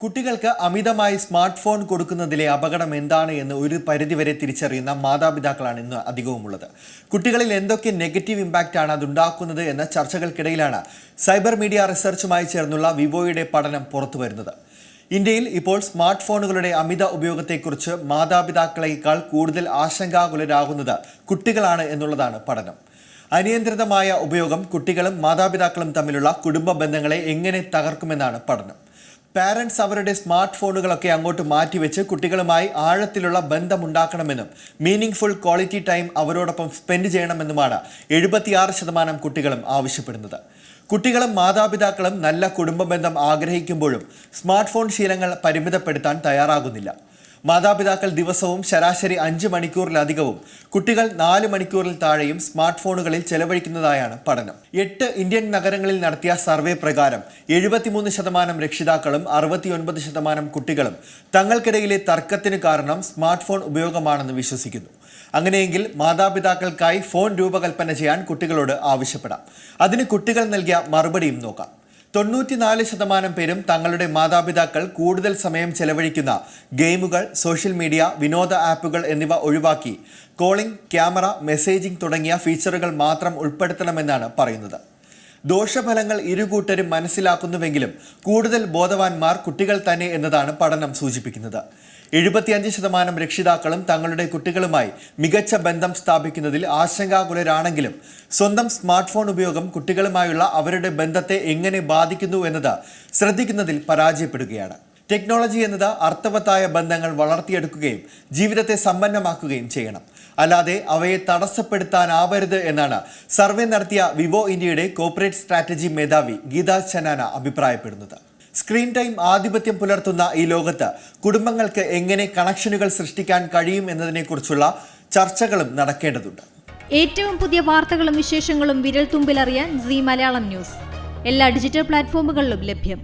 കുട്ടികൾക്ക് അമിതമായി smart phone കൊടുക്കുന്നതിലെ അപകടം എന്താണ് എന്ന് ഒരു പരിധിവരെ തിരിച്ചറിയുന്ന മാതാപിതാക്കളാണ് ഇന്ന് അധികവുമുള്ളത്. കുട്ടികളിൽ എന്തൊക്കെ നെഗറ്റീവ് ഇമ്പാക്റ്റ് ആണ് അതുണ്ടാക്കുന്നത് എന്ന ചർച്ചകൾക്കിടയിലാണ് സൈബർ മീഡിയ റിസർച്ചുമായി ചേർന്നുള്ള വിവോയുടെ പഠനം പുറത്തുവരുന്നത്. ഇന്ത്യയിൽ ഇപ്പോൾ സ്മാർട്ട് ഫോണുകളുടെ അമിത ഉപയോഗത്തെക്കുറിച്ച് മാതാപിതാക്കളെക്കാൾ കൂടുതൽ ആശങ്കാകുലരാകുന്നത് കുട്ടികളാണ് എന്നുള്ളതാണ് പഠനം. അനിയന്ത്രിതമായ ഉപയോഗം കുട്ടികളും മാതാപിതാക്കളും തമ്മിലുള്ള കുടുംബ ബന്ധങ്ങളെ എങ്ങനെ തകർക്കുമെന്നാണ് പഠനം. പാരൻസ് അവരുടെ സ്മാർട്ട് ഫോണുകളൊക്കെ അങ്ങോട്ട് മാറ്റിവെച്ച് കുട്ടികളുമായി ആഴത്തിലുള്ള ബന്ധമുണ്ടാക്കണമെന്നും മീനിങ് ഫുൾ ക്വാളിറ്റി ടൈം അവരോടൊപ്പം സ്പെൻഡ് ചെയ്യണമെന്നുമാണ് 76% കുട്ടികളും ആവശ്യപ്പെടുന്നത്. കുട്ടികളും മാതാപിതാക്കളും നല്ല കുടുംബ ബന്ധം ആഗ്രഹിക്കുമ്പോഴും സ്മാർട്ട് ഫോൺ ശീലങ്ങൾ പരിമിതപ്പെടുത്താൻ തയ്യാറാകുന്നില്ല. മാതാപിതാക്കൾ ദിവസവും ശരാശരി 5 മണിക്കൂറിലധികവും കുട്ടികൾ 4 മണിക്കൂറിൽ താഴെയും സ്മാർട്ട് ഫോണുകളിൽ ചെലവഴിക്കുന്നതായാണ് പഠനം. 8 ഇന്ത്യൻ നഗരങ്ങളിൽ നടത്തിയ സർവേ പ്രകാരം 73% രക്ഷിതാക്കളും 69% കുട്ടികളും തങ്ങൾക്കിടയിലെ തർക്കത്തിന് കാരണം സ്മാർട്ട് ഫോൺ ഉപയോഗമാണെന്ന് വിശ്വസിക്കുന്നു. അങ്ങനെയെങ്കിൽ മാതാപിതാക്കൾക്കായി ഫോൺ രൂപകൽപ്പന ചെയ്യാൻ കുട്ടികളോട് ആവശ്യപ്പെടാം. അതിന് കുട്ടികൾ നൽകിയ മറുപടിയും നോക്കാം. 94% പേരും തങ്ങളുടെ മാതാപിതാക്കൾ കൂടുതൽ സമയം ചെലവഴിക്കുന്ന ഗെയിമുകൾ, സോഷ്യൽ മീഡിയ, വിനോദ ആപ്പുകൾ എന്നിവ ഒഴിവാക്കി കോളിംഗ്, ക്യാമറ, മെസ്സേജിംഗ് തുടങ്ങിയ ഫീച്ചറുകൾ മാത്രം ഉൾപ്പെടുത്തണമെന്നാണ് പറയുന്നത്. ദോഷഫലങ്ങൾ ഇരുകൂട്ടരും മനസ്സിലാക്കുന്നുവെങ്കിലും കൂടുതൽ ബോധവാന്മാർ കുട്ടികൾ തന്നെ എന്നതാണ് പഠനം സൂചിപ്പിക്കുന്നത്. 75% രക്ഷിതാക്കളും തങ്ങളുടെ കുട്ടികളുമായി മികച്ച ബന്ധം സ്ഥാപിക്കുന്നതിൽ ആശങ്കാകുലരാണെങ്കിലും സ്വന്തം സ്മാർട്ട് ഫോൺ ഉപയോഗം കുട്ടികളുമായുള്ള അവരുടെ ബന്ധത്തെ എങ്ങനെ ബാധിക്കുന്നു എന്നത് ശ്രദ്ധിക്കുന്നതിൽ പരാജയപ്പെടുകയാണ്. ടെക്നോളജി എന്നത് അർത്ഥവത്തായ ബന്ധങ്ങൾ വളർത്തിയെടുക്കുകയും ജീവിതത്തെ സമ്പന്നമാക്കുകയും ചെയ്യണം, അല്ലാതെ അവയെ തടസ്സപ്പെടുത്താനാവരുത് എന്നാണ് സർവേ നടത്തിയ വിവോ ഇന്ത്യയുടെ കോർപ്പറേറ്റ് സ്ട്രാറ്റജി മേധാവി ഗീത ചനാന അഭിപ്രായപ്പെടുന്നത്. സ്ക്രീൻ ടൈം ആധിപത്യം പുലർത്തുന്ന ഈ ലോകത്ത് കുടുംബങ്ങൾക്ക് എങ്ങനെ കണക്ഷനുകൾ സൃഷ്ടിക്കാൻ കഴിയും എന്നതിനെക്കുറിച്ചുള്ള ചർച്ചകളും നടക്കേണ്ടതുണ്ട്. ഏറ്റവും പുതിയ വാർത്തകളും വിശേഷങ്ങളും വിരൽ തുമ്പിലറിയാൻ സീ മലയാളം ന്യൂസ് എല്ലാ ഡിജിറ്റൽ പ്ലാറ്റ്ഫോമുകളിലും ലഭ്യം.